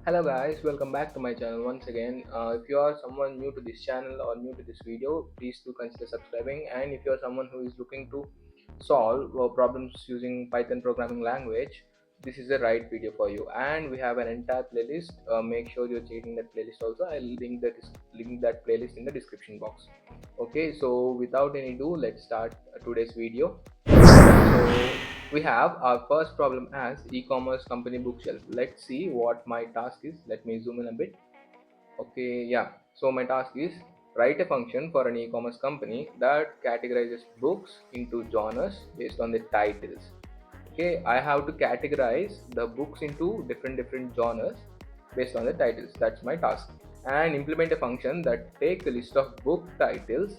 Hello guys, welcome back to my channel once again. If you are someone new to this channel or new to this video, please do consider subscribing. And if you are someone who is looking to solve problems using Python programming language, this is the right video for you. And we have an entire playlist. Make sure you're checking that playlist also. I'll link that playlist in the description box. Okay, so without any ado, let's start today's video. So we have our first problem as e-commerce company bookshelf. Let's see what my task is. Let me zoom in a bit. Okay, yeah. So my task is write a function for an e-commerce company that categorizes books into genres based on the titles. Okay, I have to categorize the books into different genres based on the titles. That's my task. And implement a function that takes a list of book titles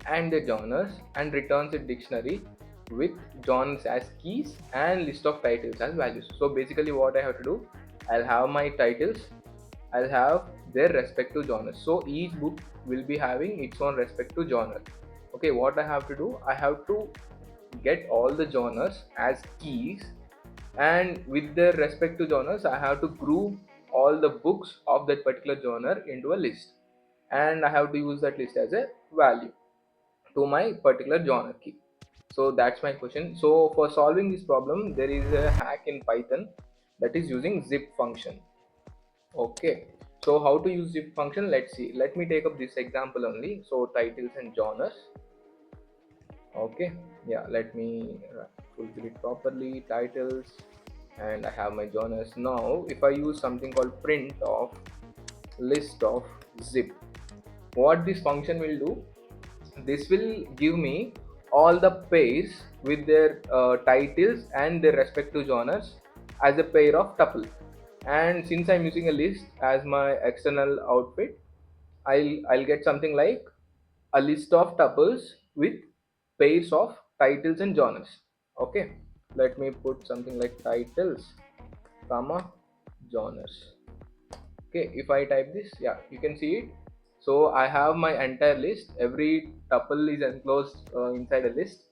and the genres and returns a dictionary with genres as keys and list of titles as values. So basically what I have to do, I'll have my titles, I'll have their respective genres. So each book will be having its own respective genre. Okay, what I have to do, I have to get all the genres as keys, and with their respective genres I have to group all the books of that particular genre into a list, and I have to use that list as a value to my particular genre key. So that's my question. So for solving this problem, there is a hack in Python that is using zip function. Okay, so how to use zip function? Let's see. Let me take up this example only. So titles and genres. Okay, yeah, let me fulfill it properly. Titles, and I have my genres. Now if I use something called print of list of zip, what this function will do, this will give me all the pairs with their titles and their respective genres as a pair of tuple. And since I'm using a list as my external output, I'll get something like a list of tuples with pairs of titles and genres. Okay, let me put something like titles comma genres. Okay, if I type this, yeah, you can see it. So I have my entire list. Every tuple is enclosed inside a list.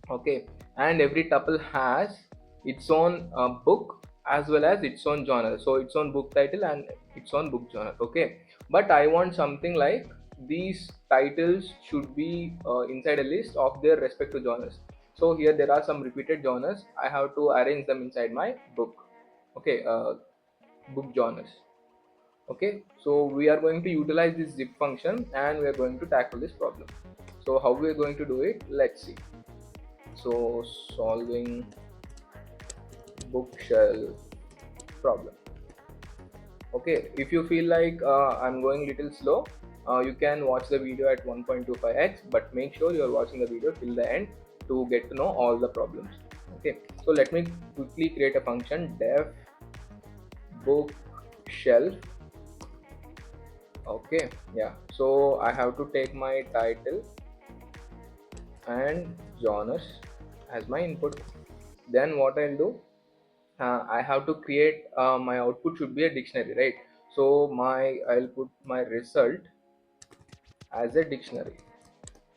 Okay, and every tuple has its own book as well as its own genre, so its own book title and its own book genre. Okay, but I want something like these titles should be inside a list of their respective genres. So here there are some repeated genres. I have to arrange them inside my book. Okay, book genres. Okay, so we are going to utilize this zip function and we are going to tackle this problem. So how we are going to do it, let's see. So solving bookshelf problem. Okay, if you feel like I'm going little slow, you can watch the video at 1.25x, but make sure you are watching the video till the end to get to know all the problems. Okay, so let me quickly create a function def bookshelf. Okay, yeah, so I have to take my title and genres as my input. Then what I'll do, I have to create my output should be a dictionary, right? So I'll put my result as a dictionary.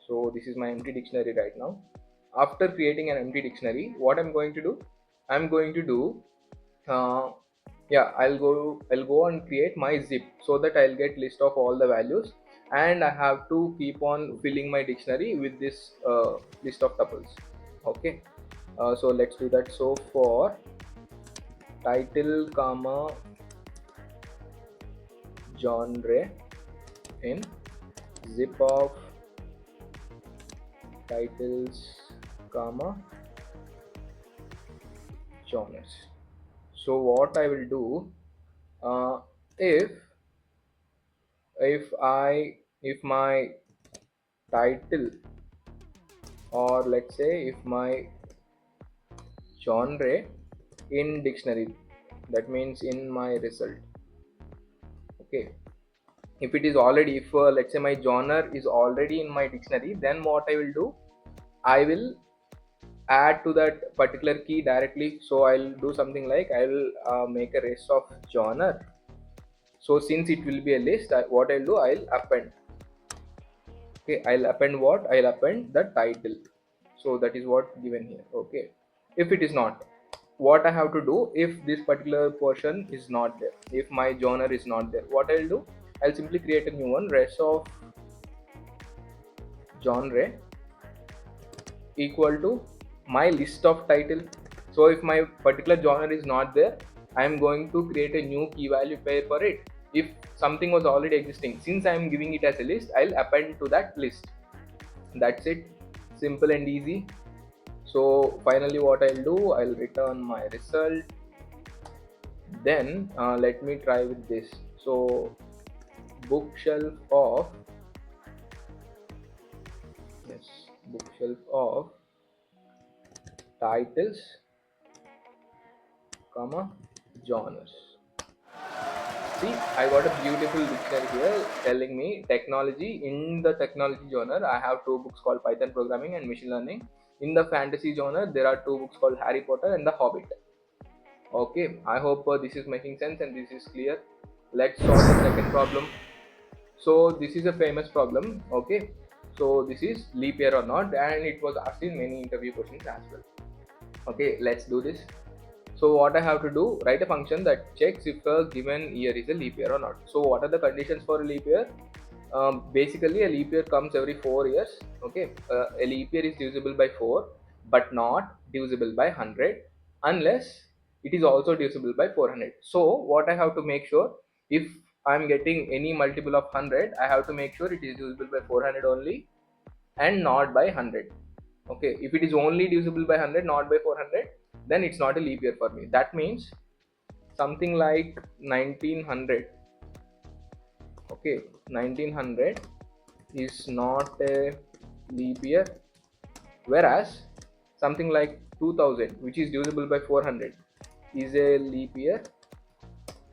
So this is my empty dictionary right now. After creating an empty dictionary, what I'm going to do, I'm going to do uh, yeah, I'll go and create my zip so that I'll get list of all the values, and I have to keep on filling my dictionary with this list of tuples. Okay, so let's do that. So for title comma genre in zip of titles comma genres. So what I will do, uh, if if my title, or let's say if my genre in dictionary, that means in my result. Okay, if it is already, if let's say my genre is already in my dictionary, then what I will do, I will add to that particular key directly. So I'll do something like I'll make a rest of genre. So since it will be a list, what I'll do, I'll append. Okay, I'll append what, I'll append the title. So that is what given here. Okay, if it is not, what I have to do if this particular portion is not there, if my genre is not there, what I'll do, I'll simply create a new one, rest of genre equal to my list of title. So if my particular genre is not there, I am going to create a new key value pair for it. If something was already existing, since I am giving it as a list, I'll append to that list. That's it, simple and easy. So finally what I'll do, I'll return my result. Then let me try with this. So bookshelf of, yes, bookshelf of titles comma genres. See, I got a beautiful dictionary here telling me technology. In the technology genre, I have two books called Python Programming and Machine Learning. In the fantasy genre, there are two books called Harry Potter and The Hobbit. Okay, I hope this is making sense and this is clear. Let's solve the second problem. So this is a famous problem. Okay, so this is leap year or not, and it was asked in many interview questions as well. Okay, let's do this. So what I have to do, write a function that checks if a given year is a leap year or not. So what are the conditions for a leap year? Basically a leap year comes every 4 years. Okay, a leap year is divisible by 4 but not divisible by 100 unless it is also divisible by 400. So what I have to make sure, if I'm getting any multiple of 100, I have to make sure it is divisible by 400 only and not by 100. Okay, if it is only divisible by 100 not by 400, then it's not a leap year for me. That means something like 1900. Okay, 1900 is not a leap year, whereas something like 2000, which is divisible by 400, is a leap year,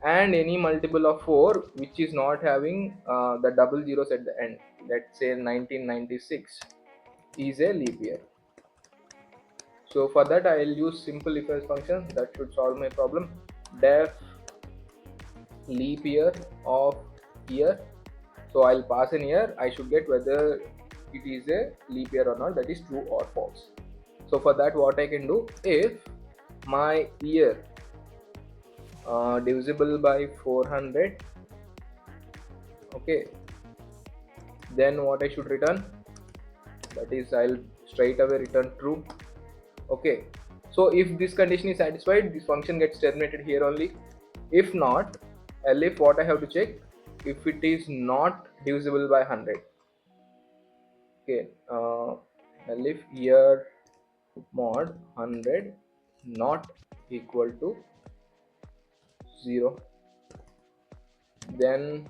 and any multiple of 4 which is not having the double zeros at the end, let's say 1996, is a leap year. So for that I'll use simple if else function that should solve my problem. Def leap year of year. So I'll pass in year. I should get whether it is a leap year or not, that is true or false. So for that what I can do, if my year divisible by 400, okay, then what I should return, that is I'll straight away return true. Okay, so if this condition is satisfied, this function gets terminated here only. If not, elif what I have to check, if it is not divisible by 100. Okay, elif year mod 100 not equal to 0, then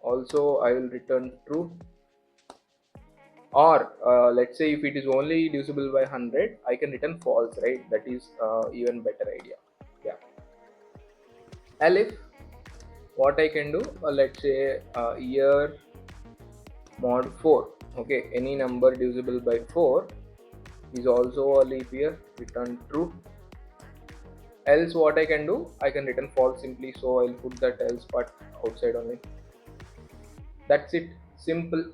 also I will return true. Or let's say if it is only divisible by 100, I can return false, right? That is even better idea. Yeah, elif what I can do, let's say year mod 4. Okay, any number divisible by 4 is also a leap year, return true. Else what I can do, I can return false simply, so I'll put that else part outside only. That's it, simple.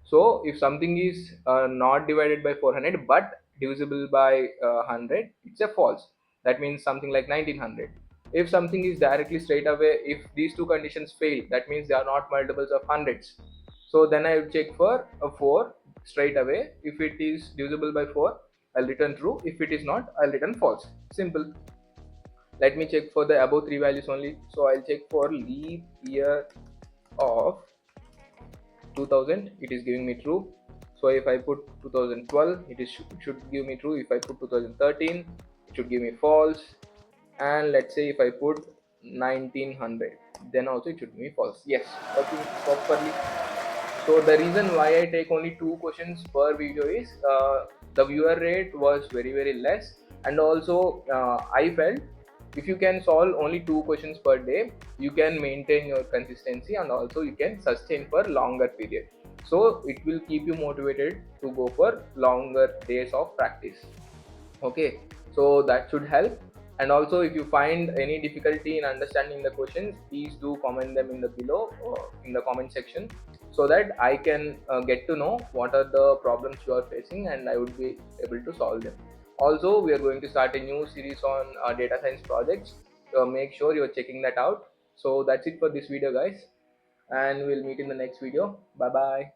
So if something is not divided by 400 but divisible by 100, it's a false. That means something like 1900. If something is directly straight away, if these two conditions fail, that means they are not multiples of hundreds. So then I will check for a 4 straight away. If it is divisible by 4, I'll return true. If it is not, I'll return false. Simple. Let me check for the above three values only. So I'll check for leap year of 2000, it is giving me true. So if I put 2012, it should give me true. If I put 2013, it should give me false. And let's say if I put 1900, then also it should give me false. Yes, working properly. So the reason why I take only 2 questions per video is the viewer rate was very less, and also I felt if you can solve only 2 questions per day, you can maintain your consistency and also you can sustain for longer period. So it will keep you motivated to go for longer days of practice. Okay, so that should help. And also if you find any difficulty in understanding the questions, please do comment them in the below in the comment section, so that I can get to know what are the problems you are facing and I would be able to solve them. Also, we are going to start a new series on data science projects. So make sure you're checking that out. So that's it for this video, guys, and we'll meet in the next video. Bye bye.